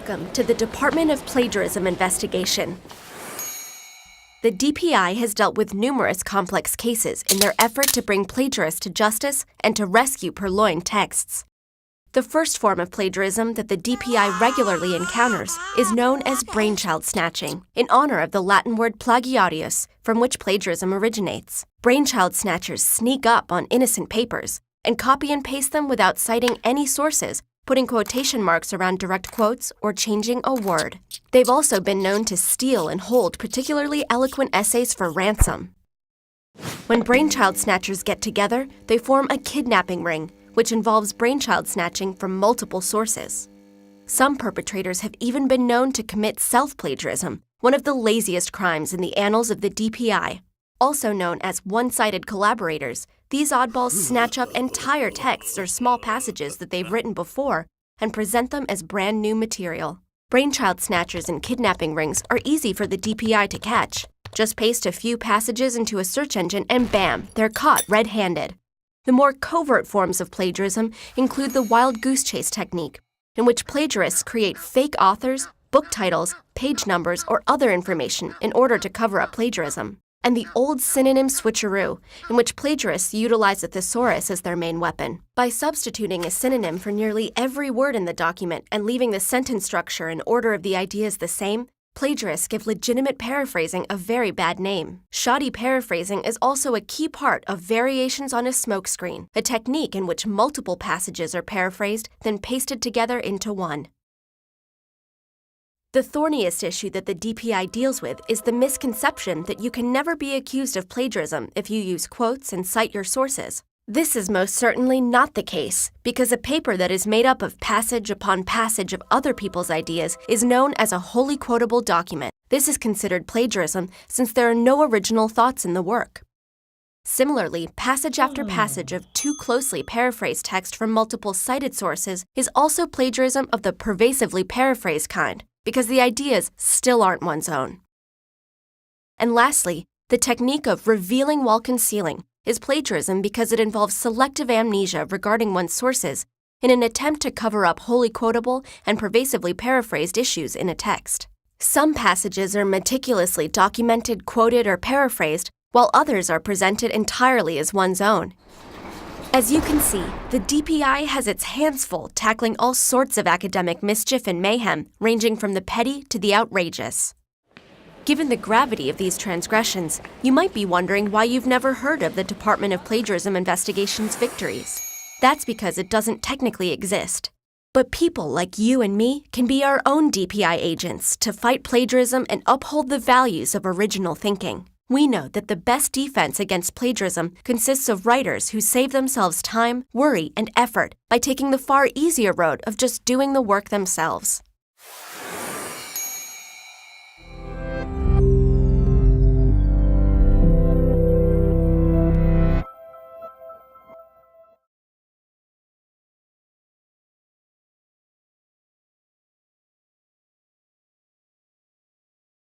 Welcome to the Department of Plagiarism investigation. The DPI has dealt with numerous complex cases in their effort to bring plagiarists to justice and to rescue purloined texts. The first form of plagiarism that the DPI regularly encounters is known as brainchild snatching, in honor of the Latin word plagiarius, from which plagiarism originates. Brainchild snatchers sneak up on innocent papers and copy and paste them without citing any sources, putting quotation marks around direct quotes or changing a word. They've also been known to steal and hold particularly eloquent essays for ransom. When brainchild snatchers get together, they form a kidnapping ring, which involves brainchild snatching from multiple sources. Some perpetrators have even been known to commit self-plagiarism, one of the laziest crimes in the annals of the DPI. Also known as one-sided collaborators, these oddballs snatch up entire texts or small passages that they've written before and present them as brand new material. Brainchild snatchers and kidnapping rings are easy for the DPI to catch. Just paste a few passages into a search engine and bam, they're caught red-handed. The more covert forms of plagiarism include the wild goose chase technique, in which plagiarists create fake authors, book titles, page numbers, or other information in order to cover up plagiarism. And the old synonym switcheroo, in which plagiarists utilize a thesaurus as their main weapon. By substituting a synonym for nearly every word in the document and leaving the sentence structure and order of the ideas the same, plagiarists give legitimate paraphrasing a very bad name. Shoddy paraphrasing is also a key part of variations on a smokescreen, a technique in which multiple passages are paraphrased, then pasted together into one. The thorniest issue that the DPI deals with is the misconception that you can never be accused of plagiarism if you use quotes and cite your sources. This is most certainly not the case, because a paper that is made up of passage upon passage of other people's ideas is known as a wholly quotable document. This is considered plagiarism since there are no original thoughts in the work. Similarly, passage after passage of too closely paraphrased text from multiple cited sources is also plagiarism of the pervasively paraphrased kind, because the ideas still aren't one's own. And lastly, the technique of revealing while concealing is plagiarism because it involves selective amnesia regarding one's sources in an attempt to cover up wholly quotable and pervasively paraphrased issues in a text. Some passages are meticulously documented, quoted, or paraphrased, while others are presented entirely as one's own. As you can see, the DPI has its hands full tackling all sorts of academic mischief and mayhem, ranging from the petty to the outrageous. Given the gravity of these transgressions, you might be wondering why you've never heard of the Department of Plagiarism Investigation's victories. That's because it doesn't technically exist. But people like you and me can be our own DPI agents to fight plagiarism and uphold the values of original thinking. We know that the best defense against plagiarism consists of writers who save themselves time, worry, and effort by taking the far easier road of just doing the work themselves.